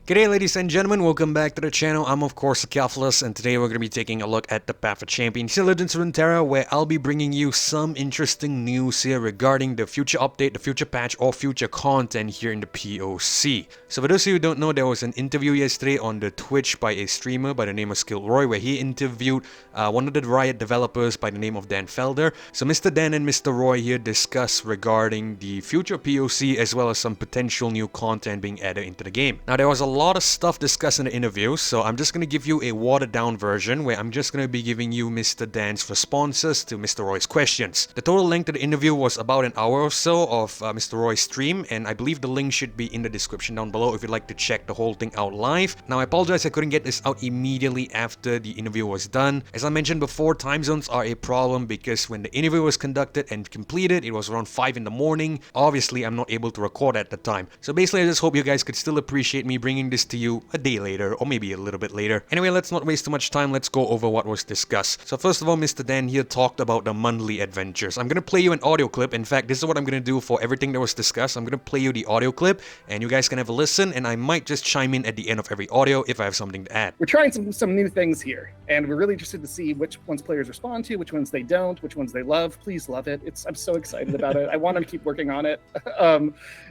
G'day ladies and gentlemen, welcome back to the channel. I'm of course Calphilus, and today we're going to be taking a look at the Path of Champions Legends of Runeterra, where I'll be bringing you some interesting news here regarding the future update, the future patch, or future content here in the POC. So for those of you who don't know, there was an interview yesterday on the Twitch by a streamer by the name of Skillroy, where he interviewed one of the Riot developers by the name of Dan Felder. So Mr. Dan and Mr. Roy here discuss regarding the future POC as well as some potential new content being added into the game. Now there was a lot of stuff discussed in the interview, so I'm just going to give you a watered down version where I'm just going to be giving you Mr. Dan's responses to Mr. Roy's questions. The total length of the interview was about an hour or so of Mr. Roy's stream, and I believe the link should be in the description down below if you'd like to check the whole thing out live. Now I apologize I couldn't get this out immediately after the interview was done. As I mentioned before, time zones are a problem because when the interview was conducted and completed, it was around 5 in the morning. Obviously, I'm not able to record at the time. So basically, I just hope you guys could still appreciate me bringing this to you a day later, or maybe a little bit later. Anyway, let's not waste too much time, let's go over what was discussed. So first of all, Mr. Dan here talked about the monthly adventures. I'm gonna play you an audio clip. In fact, this is what I'm gonna do for everything that was discussed. I'm gonna play you the audio clip, and you guys can have a listen, and I might just chime in at the end of every audio if I have something to add. We're trying some new things here, and we're really interested to see which ones players respond to, which ones they don't, which ones they love. Please love it. I'm so excited about it. I want them to keep working on it.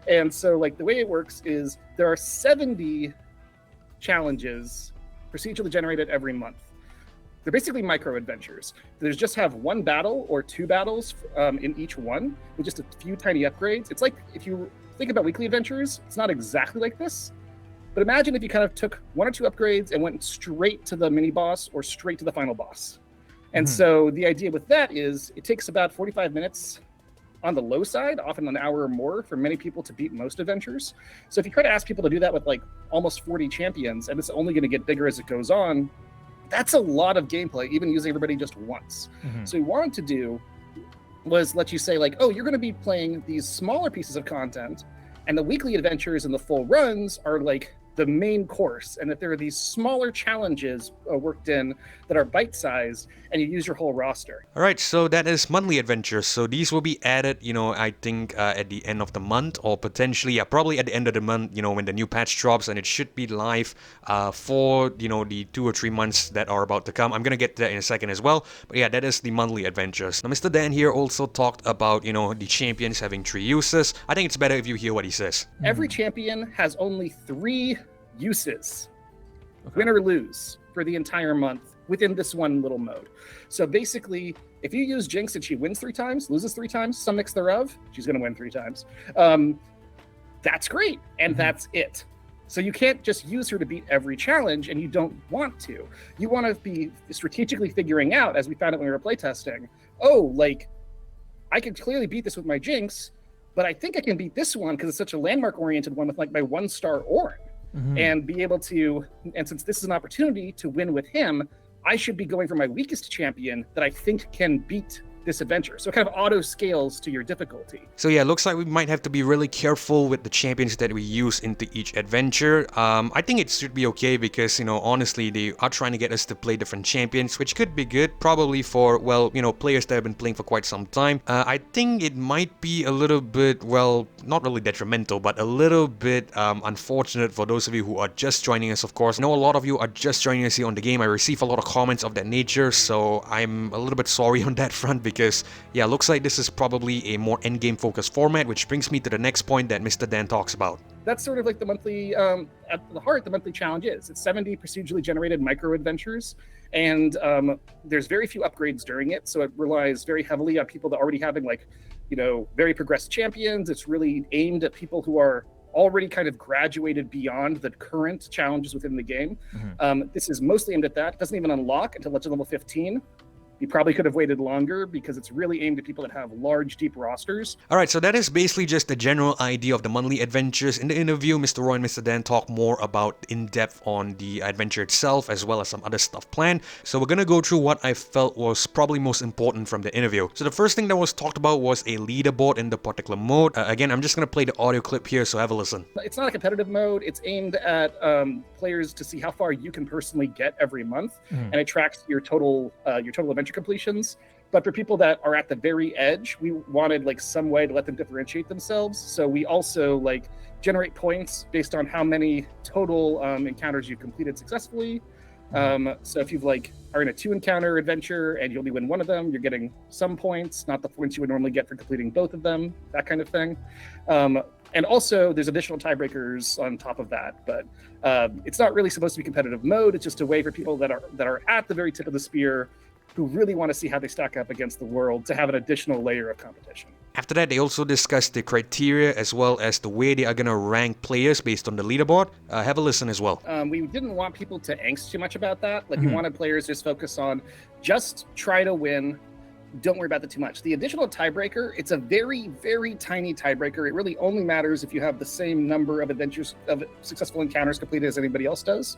And so like the way it works is there are 70 challenges procedurally generated every month. They're basically micro adventures. There's just have one battle or two battles in each one with just a few tiny upgrades. It's like if you think about weekly adventures, it's not exactly like this, but imagine if you kind of took one or two upgrades and went straight to the mini boss or straight to the final boss. And so the idea with that is it takes about 45 minutes on the low side, often an hour or more for many people to beat most adventures. So if you try to ask people to do that with like almost 40 champions, and it's only going to get bigger as it goes on, that's a lot of gameplay, even using everybody just once. So what we wanted to do was let you say like, oh, you're going to be playing these smaller pieces of content, and the weekly adventures and the full runs are like the main course, and that there are these smaller challenges worked in that are bite-sized, and you use your whole roster. Alright, so that is monthly adventures. So these will be added, I think at the end of the month, or potentially, probably at the end of the month, when the new patch drops, and it should be live for, the 2 or 3 months that are about to come. I'm gonna get to that in a second as well. But yeah, that is the monthly adventures. Now, Mr. Dan here also talked about, the champions having 3 uses. I think it's better if you hear what he says. Every champion has only 3 uses, win or lose, for the entire month within this one little mode. So basically, if you use Jinx and she wins 3 times, loses 3 times, some mix thereof, she's going to win 3 times. That's great, and that's it. So you can't just use her to beat every challenge, and you don't want to. You want to be strategically figuring out, as we found out when we were playtesting, oh, like, I could clearly beat this with my Jinx, but I think I can beat this one because it's such a landmark-oriented one with like my 1-star Ornn. And be able to, and since this is an opportunity to win with him, I should be going for my weakest champion that I think can beat this adventure. So it kind of auto scales to your difficulty. So yeah, looks like we might have to be really careful with the champions that we use into each adventure. I think it should be okay because, honestly, they are trying to get us to play different champions, which could be good, probably for, well, players that have been playing for quite some time. I think it might be a little bit, well, not really detrimental, but a little bit unfortunate for those of you who are just joining us, of course. I know a lot of you are just joining us here on the game. I receive a lot of comments of that nature, so I'm a little bit sorry on that front because, yeah, looks like this is probably a more endgame focused format, which brings me to the next point that Mr. Dan talks about. That's sort of like the monthly, at the heart, the monthly challenge is. It's 70 procedurally generated micro adventures, and there's very few upgrades during it, so it relies very heavily on people that are already having like, very progressed champions. It's really aimed at people who are already kind of graduated beyond the current challenges within the game. This is mostly aimed at that. It doesn't even unlock until Legend level 15. You probably could have waited longer because it's really aimed at people that have large, deep rosters. Alright, so that is basically just the general idea of the monthly adventures. In the interview, Mr. Roy and Mr. Dan talk more about in-depth on the adventure itself as well as some other stuff planned. So we're gonna go through what I felt was probably most important from the interview. So the first thing that was talked about was a leaderboard in the particular mode. Again, I'm just gonna play the audio clip here, so have a listen. It's not a competitive mode. It's aimed at players to see how far you can personally get every month, and it tracks your total adventure completions. But for people that are at the very edge, we wanted like some way to let them differentiate themselves. So we also like generate points based on how many total encounters you've completed successfully. So if you've like are in a 2-encounter adventure and you only win one of them, you're getting some points, not the points you would normally get for completing both of them, that kind of thing. And also there's additional tiebreakers on top of that, but it's not really supposed to be competitive mode. It's just a way for people that are at the very tip of the spear who really want to see how they stack up against the world to have an additional layer of competition. After that, they also discussed the criteria as well as the way they are going to rank players based on the leaderboard. Have a listen as well. We didn't want people to angst too much about that. Like we wanted players to just focus on just try to win. Don't worry about that too much. The additional tiebreaker, it's a very, very tiny tiebreaker. It really only matters if you have the same number of adventures, of successful encounters completed as anybody else does.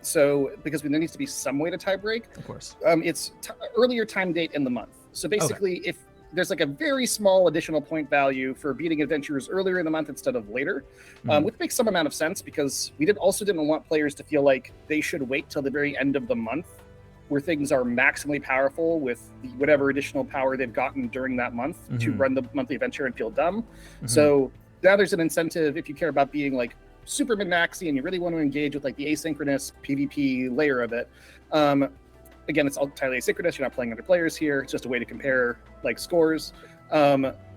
So because there needs to be some way to tiebreak. Of course. It's earlier time date in the month. So basically, if there's like a very small additional point value for beating adventures earlier in the month instead of later, which makes some amount of sense because we also didn't want players to feel like they should wait till the very end of the month where things are maximally powerful with whatever additional power they've gotten during that month to run the monthly adventure and feel dumb. So now there's an incentive if you care about being like super min-maxy and you really want to engage with like the asynchronous PvP layer of it. Again, it's entirely asynchronous. You're not playing under players here. It's just a way to compare like scores.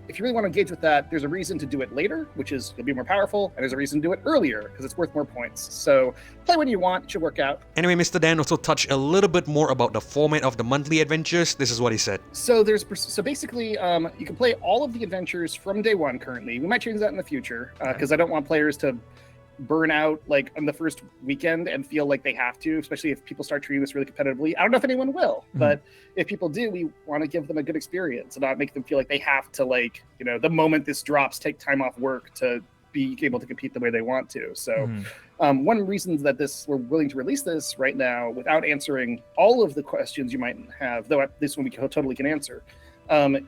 If you really want to engage with that, there's a reason to do it later, which is you'll be more powerful, and there's a reason to do it earlier because it's worth more points. So play when you want, it should work out. Anyway, Mr. Dan also touched a little bit more about the format of the monthly adventures. This is what he said. So basically, you can play all of the adventures from day one currently. We might change that in the future because I don't want players to burn out like on the first weekend and feel like they have to, especially if people start treating this really competitively. I don't know if anyone will, but if people do, we want to give them a good experience and not make them feel like they have to like, you know, the moment this drops, take time off work to be able to compete the way they want to. So one reason that we're willing to release this right now without answering all of the questions you might have, though this one we totally can answer,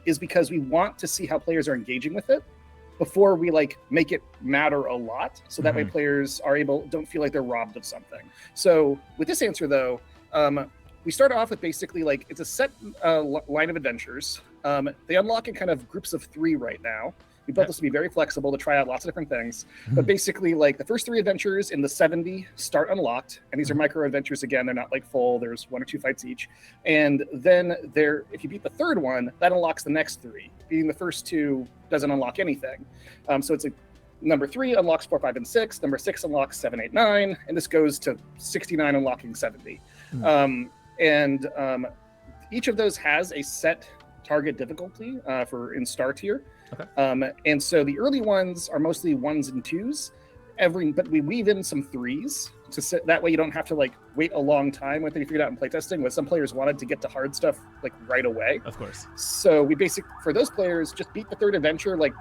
is because we want to see how players are engaging with it before we like make it matter a lot, so that way players don't feel like they're robbed of something. So with this answer though, we start off with basically like it's a set line of adventures. They unlock in kind of groups of 3 right now. We built this to be very flexible to try out lots of different things. But basically, like the first 3 adventures in the 70 start unlocked, and these are micro adventures again. They're not like full. There's 1 or 2 fights each, and then if you beat the 3rd one, that unlocks the next 3. Beating the first 2 doesn't unlock anything. So it's like number 3 unlocks 4, 5, and 6. Number 6 unlocks 7, 8, 9, and this goes to 69, unlocking 70. Each of those has a set target difficulty in star tier. And so the early ones are mostly 1s and 2s, but we weave in some 3s that way you don't have to like wait a long time. One thing we figured out in playtesting was some players wanted to get to hard stuff like right away. Of course. So we for those players, just beat the 3rd adventure like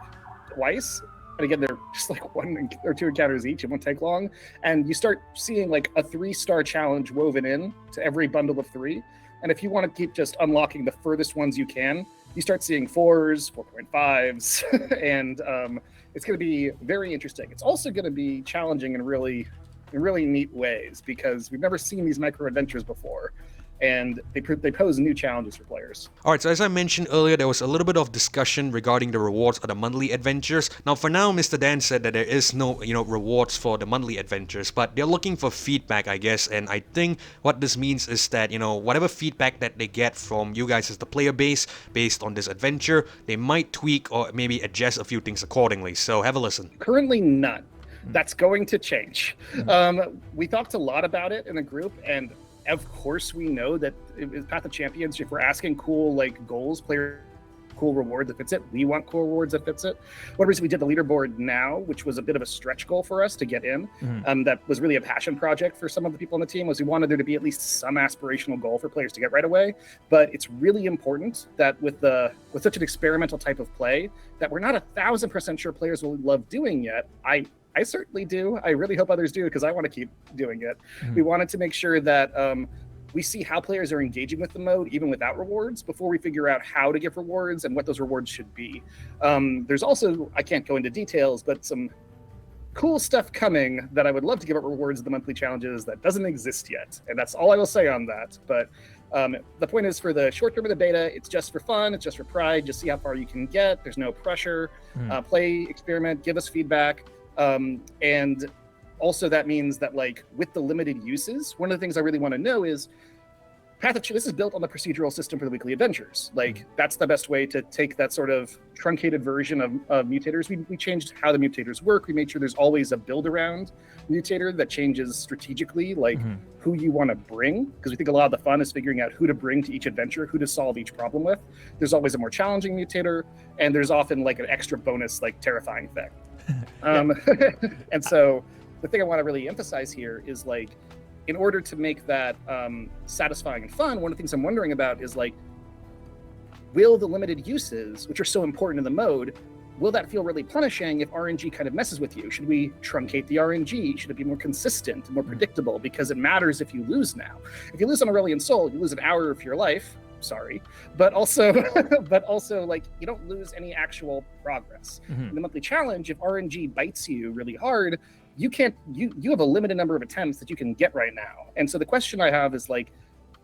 twice. And again, they're just like 1 or 2 encounters each. It won't take long. And you start seeing like a 3-star challenge woven in to every bundle of 3. And if you want to keep just unlocking the furthest ones you can, you start seeing 4s, 4.5s, and it's going to be very interesting. It's also going to be challenging in really neat ways because we've never seen these micro adventures before. And they pose new challenges for players. All right, so as I mentioned earlier, there was a little bit of discussion regarding the rewards of the monthly adventures. Now, for now, Mr. Dan said that there is no, rewards for the monthly adventures, but they're looking for feedback, I guess. And I think what this means is that, whatever feedback that they get from you guys as the player base based on this adventure, they might tweak or maybe adjust a few things accordingly. So have a listen. Currently, none. That's going to change. We talked a lot about it in the group, and of course, we know that in Path of Champions, if we're asking cool like goals, player cool rewards that fits it, we want cool rewards that fits it. One reason we did the leaderboard now, which was a bit of a stretch goal for us to get in, that was really a passion project for some of the people on the team, was we wanted there to be at least some aspirational goal for players to get right away. But it's really important that with such an experimental type of play that we're not 1,000% sure players will love doing yet. I certainly do. I really hope others do because I want to keep doing it. We wanted to make sure that we see how players are engaging with the mode, even without rewards, before we figure out how to give rewards and what those rewards should be. There's also, I can't go into details, but some cool stuff coming that I would love to give out rewards in the monthly challenges that doesn't exist yet. And that's all I will say on that. But The point is, for the short term of the beta, it's just for fun, it's just for pride, just see how far you can get. There's no pressure. Play, experiment, give us feedback. And also that means that, like, with the limited uses, one of the things I really want to know is, this is built on the procedural system for the weekly adventures. Like, that's the best way to take that sort of truncated version of mutators. We changed how the mutators work. We made sure there's always a build around mutator that changes strategically, like who you want to bring, because we think a lot of the fun is figuring out who to bring to each adventure, who to solve each problem with. There's always a more challenging mutator, and there's often like an extra bonus, like terrifying thing. And so the thing I want to really emphasize here is, like, in order to make that satisfying and fun, one of the things I'm wondering about is, like, will the limited uses, which are so important in the mode, will that feel really punishing if RNG kind of messes with you? Should we truncate the RNG? Should it be more consistent, more predictable? Because it matters if you lose now. If you lose on Aurelion Soul, you lose an hour of your life. Sorry, but also, like, you don't lose any actual progress. In the monthly challenge, if RNG bites you really hard, you have a limited number of attempts that you can get right now. And so the question I have is, like,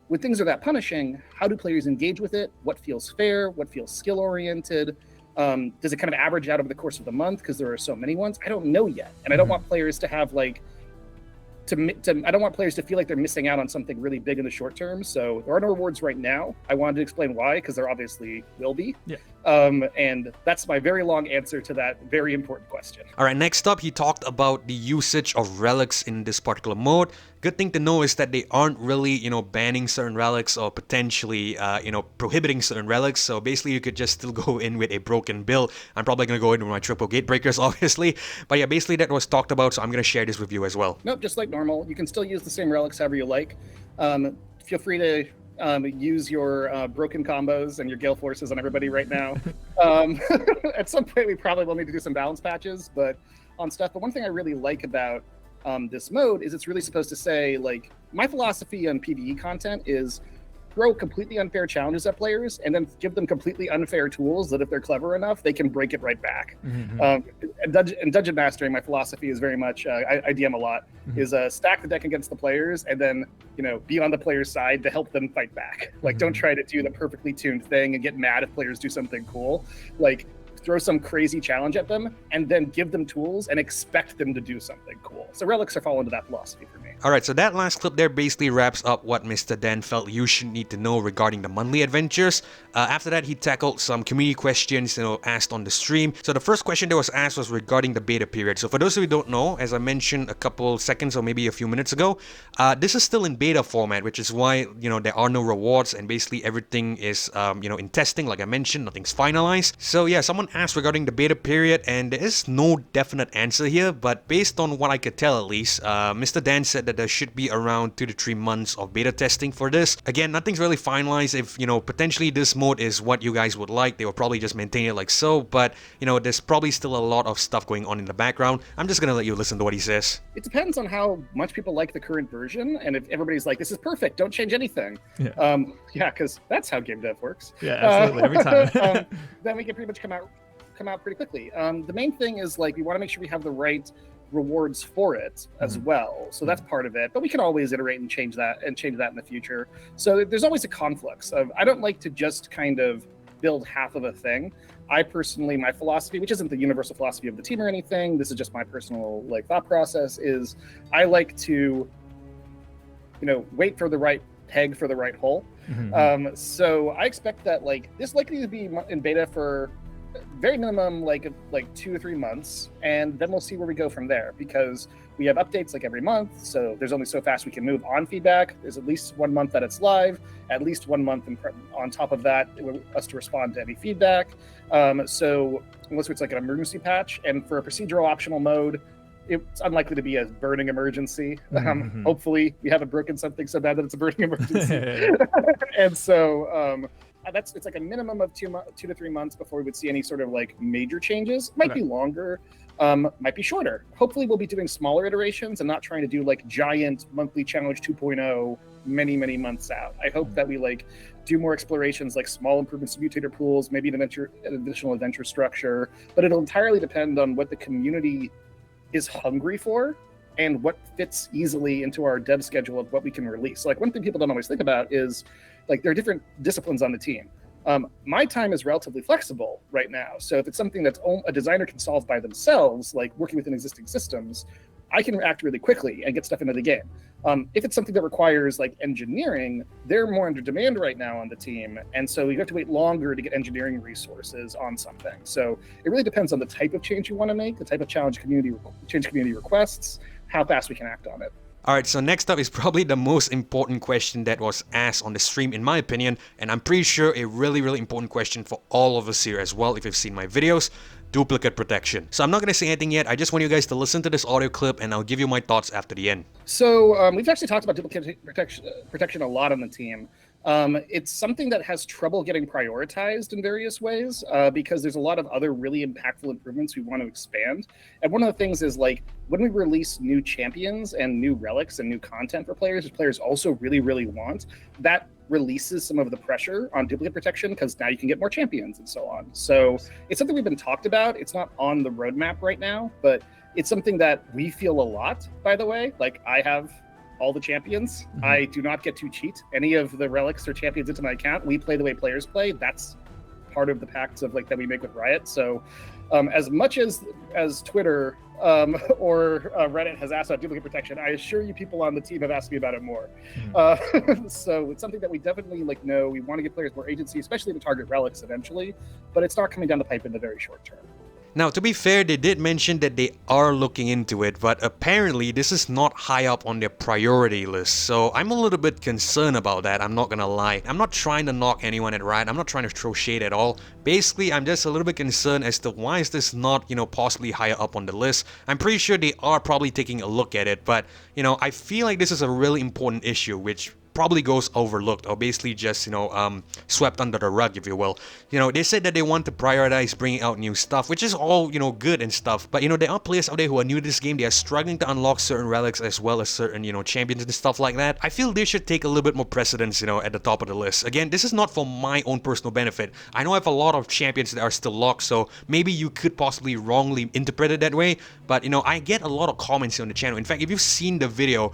when things are that punishing, how do players engage with it? What feels fair? What feels skill oriented? Does it kind of average out over the course of the month because there are so many ones? I don't know yet, and I don't want players to have, like, I don't want players to feel like they're missing out on something really big in the short term. So there are no rewards right now. I wanted to explain why, because there obviously will be. And that's my very long answer to that very important question. All right, next up, he talked about the usage of relics in this particular mode. Good thing to know is that they aren't really, banning certain relics or potentially, prohibiting certain relics. So basically, you could just still go in with a broken build. I'm probably going to go in with my triple gate breakers, obviously. But yeah, basically that was talked about, so I'm going to share this with you as well. Nope, just like normal. You can still use the same relics however you like. Feel free to use your broken combos and your Gale Forces on everybody right now. At some point, we probably will need to do some balance patches, but on stuff. But one thing I really like about this mode is it's really supposed to say, like, my philosophy on PvE content is throw completely unfair challenges at players and then give them completely unfair tools that, if they're clever enough, they can break it right back. In Dungeon Mastering, my philosophy is very much, I DM a lot, is stack the deck against the players and then, be on the player's side to help them fight back. Like, don't try to do the perfectly tuned thing and get mad if players do something cool. Like, throw some crazy challenge at them and then give them tools and expect them to do something cool. So relics are falling into that philosophy for me. Alright, so that last clip there basically wraps up what Mr. Dan felt you should need to know regarding the monthly adventures. After that, he tackled some community questions, asked on the stream. So the first question that was asked was regarding the beta period. So for those of you who don't know, as I mentioned a couple seconds or maybe a few minutes ago, this is still in beta format, which is why, there are no rewards and basically everything is, in testing. Like I mentioned, nothing's finalized. So yeah, someone asked regarding the beta period, and there is no definite answer here, but based on what I could tell at least, Mr. Dan said that there should be around 2 to 3 months of beta testing for this. Again, nothing's really finalized. If, potentially this mode is what you guys would like, they will probably just maintain it like so, but, there's probably still a lot of stuff going on in the background. I'm just gonna let you listen to what he says. It depends on how much people like the current version, and if everybody's like, this is perfect, don't change anything. Because that's how game dev works. Yeah, absolutely, every time. Then we can pretty much come out pretty quickly. The main thing is, like, we want to make sure we have the right rewards for it as well. So that's part of it, but we can always iterate and change that in the future. So there's always a conflux of, I don't like to just kind of build half of a thing. I personally, my philosophy, which isn't the universal philosophy of the team or anything, this is just my personal, like, thought process, is I like to, wait for the right peg for the right hole. So I expect that, like, this likely to be in beta for very minimum like 2 or 3 months, and then we'll see where we go from there, because we have updates like every month, so there's only so fast we can move on feedback. There's at least 1 month that it's live, at least 1 month on top of that us to respond to any feedback. So unless it's like an emergency patch, and for a procedural optional mode, it's unlikely to be a burning emergency. Hopefully we haven't broken something so bad that it's a burning emergency. And so it's like a minimum of 2 to 3 months before we would see any sort of like major changes. Might be longer, might be shorter. Hopefully we'll be doing smaller iterations and not trying to do like giant monthly challenge 2.0 many months out. I hope that we like do more explorations, like small improvements to mutator pools, maybe an additional adventure structure, but it'll entirely depend on what the community is hungry for and what fits easily into our dev schedule of what we can release. So like one thing people don't always think about is like there are different disciplines on the team. My time is relatively flexible right now. So if it's something that a designer can solve by themselves, like working within existing systems, I can react really quickly and get stuff into the game. If it's something that requires like engineering, they're more under demand right now on the team. And so you have to wait longer to get engineering resources on something. So it really depends on the type of change you want to make, the type of change community requests, how fast we can act on it. All right, so next up is probably the most important question that was asked on the stream, in my opinion, and I'm pretty sure a really, really important question for all of us here as well, if you've seen my videos: duplicate protection. So I'm not going to say anything yet. I just want you guys to listen to this audio clip, and I'll give you my thoughts after the end. So we've actually talked about duplicate protection a lot on the team. It's something that has trouble getting prioritized in various ways because there's a lot of other really impactful improvements we want to expand. And one of the things is like when we release new champions and new relics and new content for players, which players also really, really want, that releases some of the pressure on duplicate protection because now you can get more champions and so on. So it's something we've been talked about. It's not on the roadmap right now, but it's something that we feel a lot, by the way. Like I have all the champions. I do not get to cheat any of the relics or champions into my account. We play the way players play. That's part of the pacts of like that we make with Riot. So as much as Twitter or Reddit has asked about duplicate protection, I assure you people on the team have asked me about it more. So it's something that we definitely like know. We want to give players more agency, especially to target relics eventually, but it's not coming down the pipe in the very short term. Now, to be fair, they did mention that they are looking into it, but apparently this is not high up on their priority list, so I'm a little bit concerned about that, I'm not gonna lie. I'm not trying to knock anyone at Riot, I'm not trying to throw shade at all. Basically, I'm just a little bit concerned as to why is this not, possibly higher up on the list. I'm pretty sure they are probably taking a look at it, but, I feel like this is a really important issue, which probably goes overlooked or basically just, swept under the rug, if you will. They said that they want to prioritize bringing out new stuff, which is all, good and stuff. But, there are players out there who are new to this game. They are struggling to unlock certain relics as well as certain, champions and stuff like that. I feel they should take a little bit more precedence, at the top of the list. Again, this is not for my own personal benefit. I know I have a lot of champions that are still locked, so maybe you could possibly wrongly interpret it that way. But, I get a lot of comments here on the channel. In fact, if you've seen the video,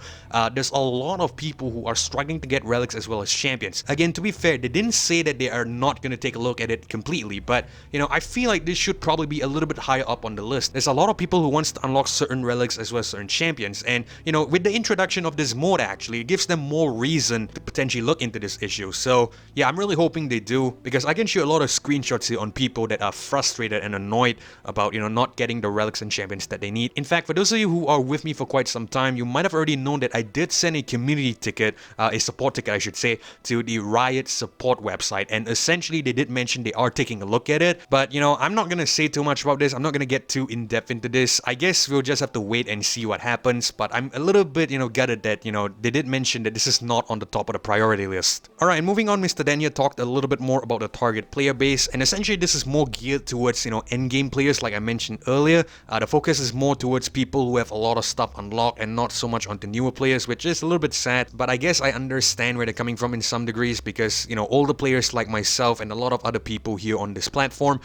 there's a lot of people who are struggling to get relics as well as champions. Again, to be fair, they didn't say that they are not going to take a look at it completely, but I feel like this should probably be a little bit higher up on the list. There's a lot of people who wants to unlock certain relics as well as certain champions, and with the introduction of this mode, actually it gives them more reason to potentially look into this issue. So yeah, I'm really hoping they do, because I can show a lot of screenshots here on people that are frustrated and annoyed about not getting the relics and champions that they need. In fact, for those of you who are with me for quite some time, you might have already known that I did send a community ticket, a support ticket I should say, to the Riot support website, and essentially they did mention they are taking a look at it. But I'm not gonna say too much about this. I'm not gonna get too in depth into this. I guess we'll just have to wait and see what happens. But I'm a little bit gutted that they did mention that this is not on the top of the priority list. All right, moving on, Mr. Daniel talked a little bit more about the target player base, and essentially this is more geared towards endgame players, like I mentioned earlier. The focus is more towards people who have a lot of stuff unlocked and not so much onto newer players, which is a little bit sad. But I guess I understand where they're coming from in some degrees, because older players like myself and a lot of other people here on this platform,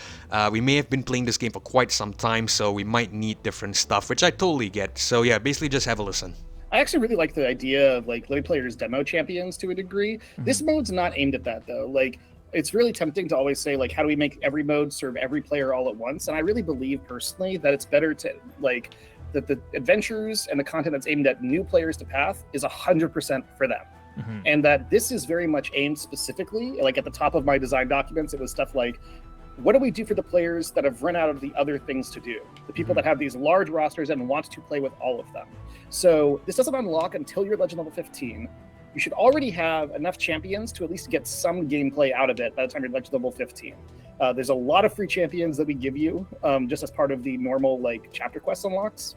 we may have been playing this game for quite some time, so we might need different stuff, which I totally get. So yeah, basically just have a listen. I actually really like the idea of like letting players demo champions to a degree. This mode's not aimed at that though. Like it's really tempting to always say like, how do we make every mode serve every player all at once? And I really believe personally that it's better to like that the adventures and the content that's aimed at new players to Path is 100% for them. And that this is very much aimed specifically, like at the top of my design documents, it was stuff like, what do we do for the players that have run out of the other things to do? The people that have these large rosters and want to play with all of them. So this doesn't unlock until you're legend level 15. You should already have enough champions to at least get some gameplay out of it by the time you're legend level 15. There's a lot of free champions that we give you just as part of the normal like chapter quest unlocks.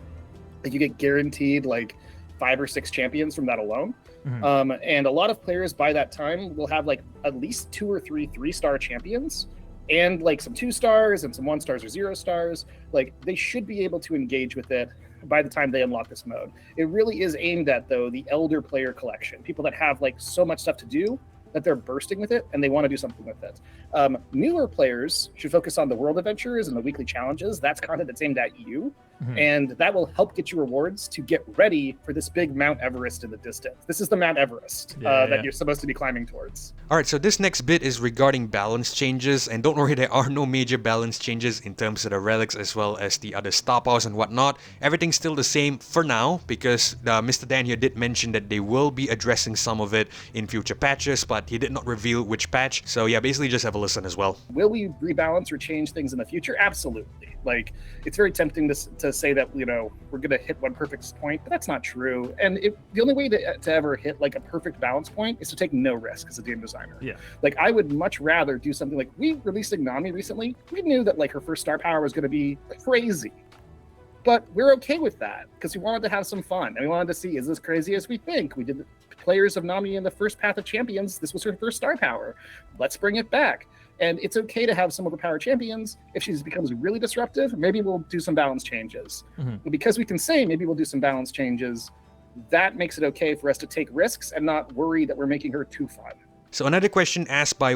Like you get guaranteed like 5 or 6 champions from that alone. And a lot of players by that time will have like at least 2 or 3 3-star champions and like some 2 stars and some 1 stars or 0 stars. Like they should be able to engage with it by the time they unlock this mode. It really is aimed at though the elder player collection, people that have like so much stuff to do that they're bursting with it and they want to do something with it. Newer players should focus on the world adventures and the weekly challenges. That's content that's aimed at you. And that will help get you rewards to get ready for this big Mount Everest in the distance. This is the Mount Everest that you're supposed to be climbing towards. All right, so this next bit is regarding balance changes, and don't worry, there are no major balance changes in terms of the relics as well as the other star powers and whatnot. Everything's still the same for now, because Mr. Dan here did mention that they will be addressing some of it in future patches, but he did not reveal which patch. So yeah, basically just have a listen as well. Will we rebalance or change things in the future? Absolutely. Like, it's very tempting to say that, you know, we're going to hit one perfect point, but that's not true. And the only way to ever hit like a perfect balance point is to take no risk as a game designer. Yeah. Like, I would much rather do something like we released Nami recently. We knew that like her first star power was going to be crazy, but we're okay with that because we wanted to have some fun and we wanted to see, is this crazy as we think? We did players of Nami in the first Path of Champions. This was her first star power. Let's bring it back. And it's okay to have some overpowered champions. If she becomes really disruptive, maybe we'll do some balance changes. And because we can say maybe we'll do some balance changes, that makes it okay for us to take risks and not worry that we're making her too fun. So another question asked by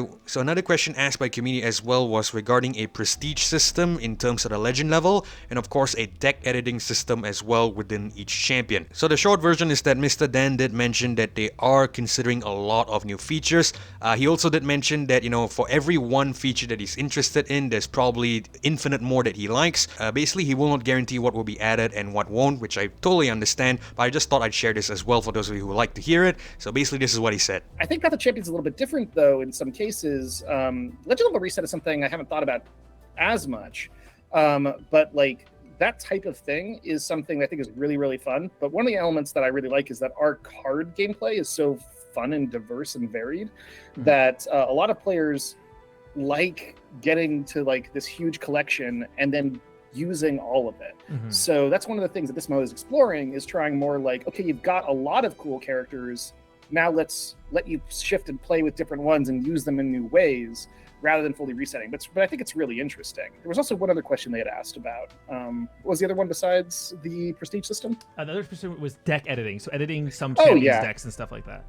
community as well was regarding a prestige system in terms of the legend level, and of course a deck editing system as well within each champion. So the short version is that Mr. Dan did mention that they are considering a lot of new features. He also did mention that, you know, for every one feature that he's interested in, there's probably infinite more that he likes. Basically, he will not guarantee what will be added and what won't, which I totally understand, but I just thought I'd share this as well for those of you who would like to hear it. So basically, this is what he said. I think Path of Champions is a little bit different though in some cases. Legend level reset is something I haven't thought about as much, but like that type of thing is something that I think is really, really fun. But one of the elements that I really like is that our card gameplay is so fun and diverse and varied that a lot of players like getting to like this huge collection and then using all of it. So that's one of the things that this mode is exploring, is trying more like, okay, you've got a lot of cool characters, now let's let you shift and play with different ones and use them in new ways rather than fully resetting. But I think it's really interesting. There was also one other question they had asked about. What was the other one besides the prestige system? The other question was deck editing, so editing some champions decks and stuff like that.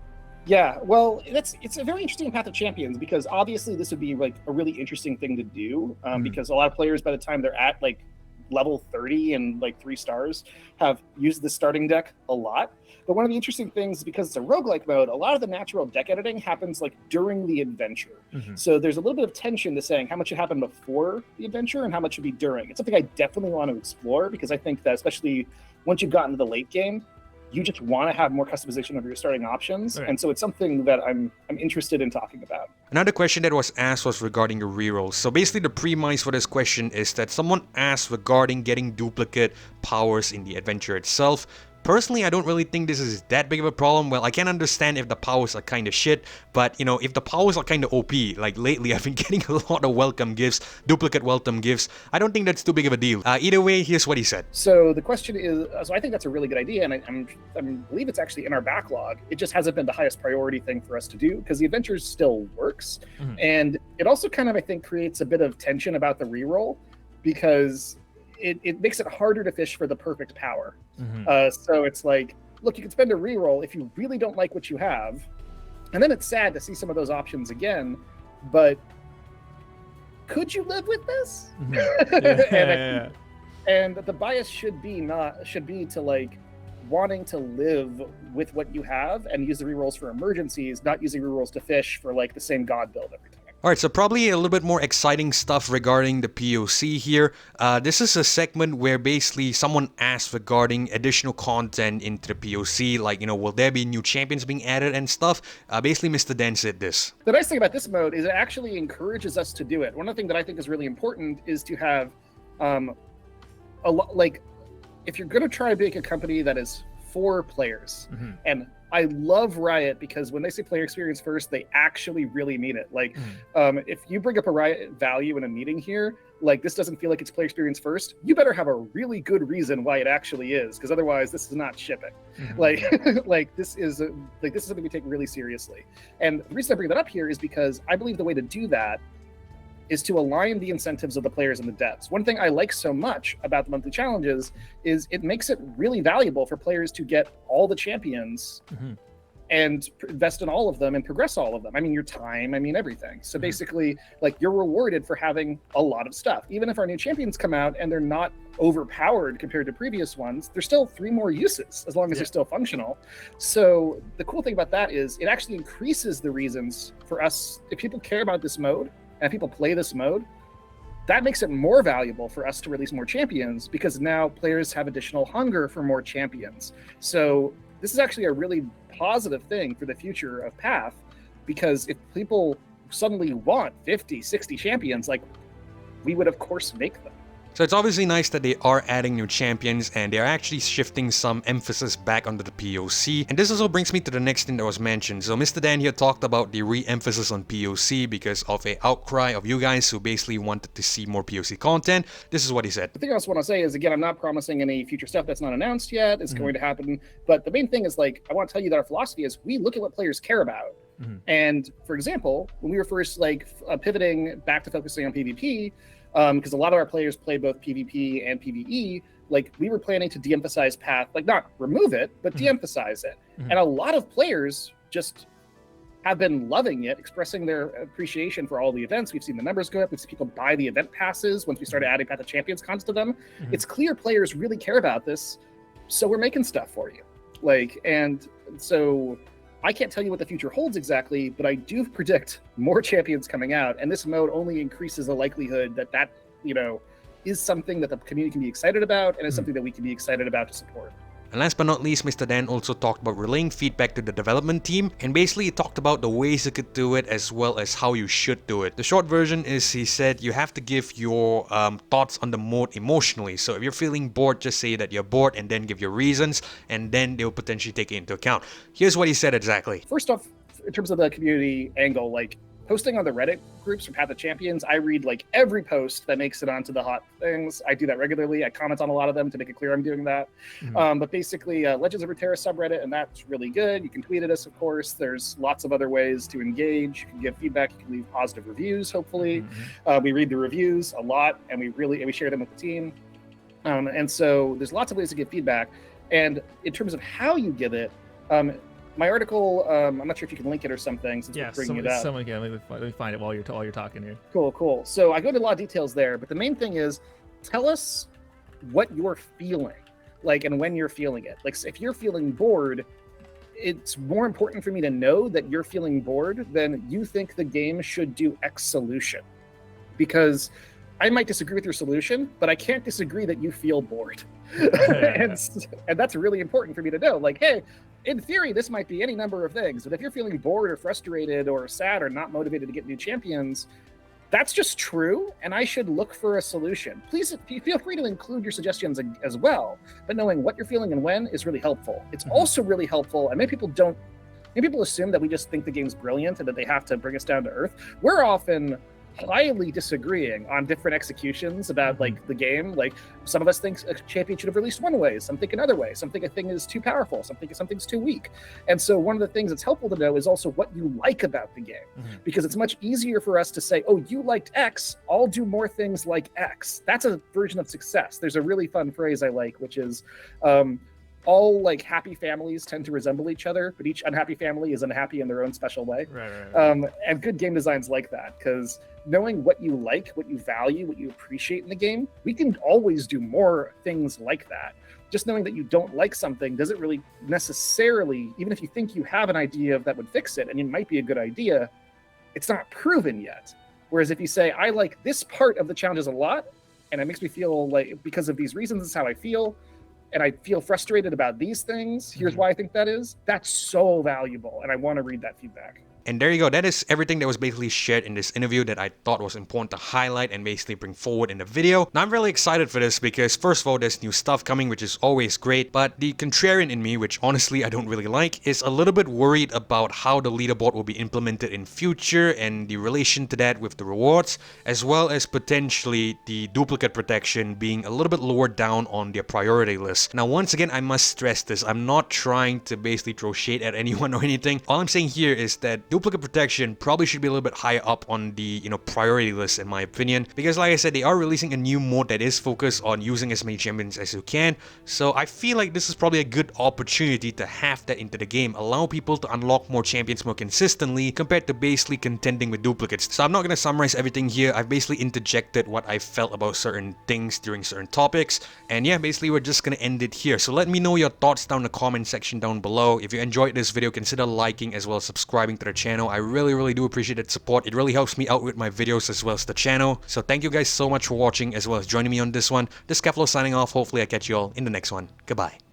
Yeah, well, it's a very interesting Path of Champions because obviously this would be like a really interesting thing to do because a lot of players by the time they're at like level 30 and like 3 stars have used the starting deck a lot. But one of the interesting things, because it's a roguelike mode, a lot of the natural deck editing happens like during the adventure. So there's a little bit of tension to saying how much should happen before the adventure and how much should be during. It's something I definitely want to explore because I think that especially once you've gotten to the late game, you just want to have more customization of your starting options. And so it's something that I'm interested in talking about. Another question that was asked was regarding the rerolls. So basically the premise for this question is that someone asked regarding getting duplicate powers in the adventure itself. Personally, I don't really think this is that big of a problem. Well, I can understand if the powers are kind of shit, but, you know, if the powers are kind of OP, like lately I've been getting a lot of welcome gifts, duplicate welcome gifts, I don't think that's too big of a deal. Either way, here's what he said. So the question is, so I think that's a really good idea, and I believe it's actually in our backlog. It just hasn't been the highest priority thing for us to do, because the adventure still works, and it also kind of, I think, creates a bit of tension about the reroll, because it makes it harder to fish for the perfect power. So it's like, look, you can spend a reroll if you really don't like what you have, and then it's sad to see some of those options again, but could you live with this? And the bias should be to like wanting to live with what you have and use the rerolls for emergencies, not using rerolls to fish for like the same god build every time. Alright, so probably a little bit more exciting stuff regarding the POC here. This is a segment where basically someone asked regarding additional content into the POC, like, you know, will there be new champions being added and stuff? Basically, Mr. Dan said this. The nice thing about this mode is it actually encourages us to do it. One of the things that I think is really important is to have a lot, like, if you're going to try to make a company that is for players, and I love Riot because when they say player experience first, they actually really mean it. Like, if you bring up a Riot value in a meeting here, like this doesn't feel like it's player experience first, you better have a really good reason why it actually is, because otherwise this is not shipping. Like, this is something we take really seriously. And the reason I bring that up here is because I believe the way to do that is to align the incentives of the players and the devs. One thing I like so much about the monthly challenges is it makes it really valuable for players to get all the champions and invest in all of them and progress all of them. I mean, your time, I mean, everything. So basically, like, you're rewarded for having a lot of stuff. Even if our new champions come out and they're not overpowered compared to previous ones, there's still 3 more uses as long as they're still functional. So the cool thing about that is it actually increases the reasons for us. If people care about this mode and if people play this mode, that makes it more valuable for us to release more champions, because now players have additional hunger for more champions. So this is actually a really positive thing for the future of Path, because if people suddenly want 50, 60 champions, like, we would of course make them. So it's obviously nice that they are adding new champions and they're actually shifting some emphasis back onto the POC. And this also brings me to the next thing that was mentioned. So Mr. Dan here talked about the re-emphasis on POC because of an outcry of you guys who basically wanted to see more POC content. This is what he said. The thing I also want to say is, again, I'm not promising any future stuff that's not announced yet. It's going to happen. But the main thing is, like, I want to tell you that our philosophy is we look at what players care about. And for example, when we were first pivoting back to focusing on PvP, because a lot of our players play both PvP and PvE, like, we were planning to de-emphasize Path, like, not remove it, but de-emphasize it. And a lot of players just have been loving it, expressing their appreciation for all the events. We've seen the numbers go up. We've seen people buy the event passes once we started adding Path of Champions content to them. It's clear players really care about this, so we're making stuff for you. Like, and so I can't tell you what the future holds exactly, but I do predict more champions coming out, and this mode only increases the likelihood that is something that the community can be excited about, and is something that we can be excited about to support. And last but not least, Mr. Dan also talked about relaying feedback to the development team, and basically he talked about the ways you could do it as well as how you should do it. The short version is, he said, you have to give your thoughts on the mode emotionally. So if you're feeling bored, just say that you're bored and then give your reasons, and then they'll potentially take it into account. Here's what he said exactly. First off, in terms of the community angle, like, posting on the Reddit groups for Path of Champions, I read like every post that makes it onto the hot things. I do that regularly. I comment on a lot of them to make it clear I'm doing that. But basically, Legends of Runeterra subreddit, and that's really good. You can tweet at us, of course. There's lots of other ways to engage. You can give feedback. You can leave positive reviews, hopefully. We read the reviews a lot, and we share them with the team. And so there's lots of ways to give feedback. And in terms of how you give it, my article, I'm not sure if you can link it or something, since we're bringing it up. Someone can. Let me find it while you're talking here. Cool. So I go into a lot of details there, but the main thing is, tell us what you're feeling, like, and when you're feeling it. Like, if you're feeling bored, it's more important for me to know that you're feeling bored than you think the game should do X solution. Because I might disagree with your solution, but I can't disagree that you feel bored. and that's really important for me to know. Like, hey, in theory, this might be any number of things, but if you're feeling bored or frustrated or sad or not motivated to get new champions, that's just true, and I should look for a solution. Please feel free to include your suggestions as well, but knowing what you're feeling and when is really helpful. It's also really helpful, and many people assume that we just think the game's brilliant and that they have to bring us down to earth. We're often highly disagreeing on different executions about like the game. Like, some of us think a champion should have released one way, some think another way, some think a thing is too powerful, some think something's too weak. And so one of the things that's helpful to know is also what you like about the game, because it's much easier for us to say, oh, you liked X, I'll do more things like X. That's a version of success. There's a really fun phrase I like, which is all like happy families tend to resemble each other, but each unhappy family is unhappy in their own special way. Right. And good game design's like that, because knowing what you like, what you value, what you appreciate in the game, we can always do more things like that. Just knowing that you don't like something doesn't really necessarily, even if you think you have an idea of that would fix it, and it might be a good idea, it's not proven yet. Whereas if you say, I like this part of the challenges a lot, and it makes me feel like, because of these reasons, this is how I feel, and I feel frustrated about these things, here's why I think that is, that's so valuable, and I want to read that feedback. And there you go, that is everything that was basically shared in this interview that I thought was important to highlight and basically bring forward in the video. Now I'm really excited for this because first of all, there's new stuff coming, which is always great, but the contrarian in me, which honestly I don't really like, is a little bit worried about how the leaderboard will be implemented in future and the relation to that with the rewards, as well as potentially the duplicate protection being a little bit lower down on their priority list. Now once again, I must stress this, I'm not trying to basically throw shade at anyone or anything. All I'm saying here is that duplicate protection probably should be a little bit higher up on the, priority list in my opinion, because like I said, they are releasing a new mode that is focused on using as many champions as you can. So I feel like this is probably a good opportunity to have that into the game, allow people to unlock more champions more consistently compared to basically contending with duplicates. So I'm not going to summarize everything here. I've basically interjected what I felt about certain things during certain topics, and yeah, basically we're just going to end it here. So let me know your thoughts down in the comment section down below. If you enjoyed this video, consider liking as well as subscribing to the channel. I really do appreciate that support. It really helps me out with my videos as well as the channel. So thank you guys so much for watching as well as joining me on this one. This is Keflo signing off. Hopefully I catch you all in the next one. Goodbye.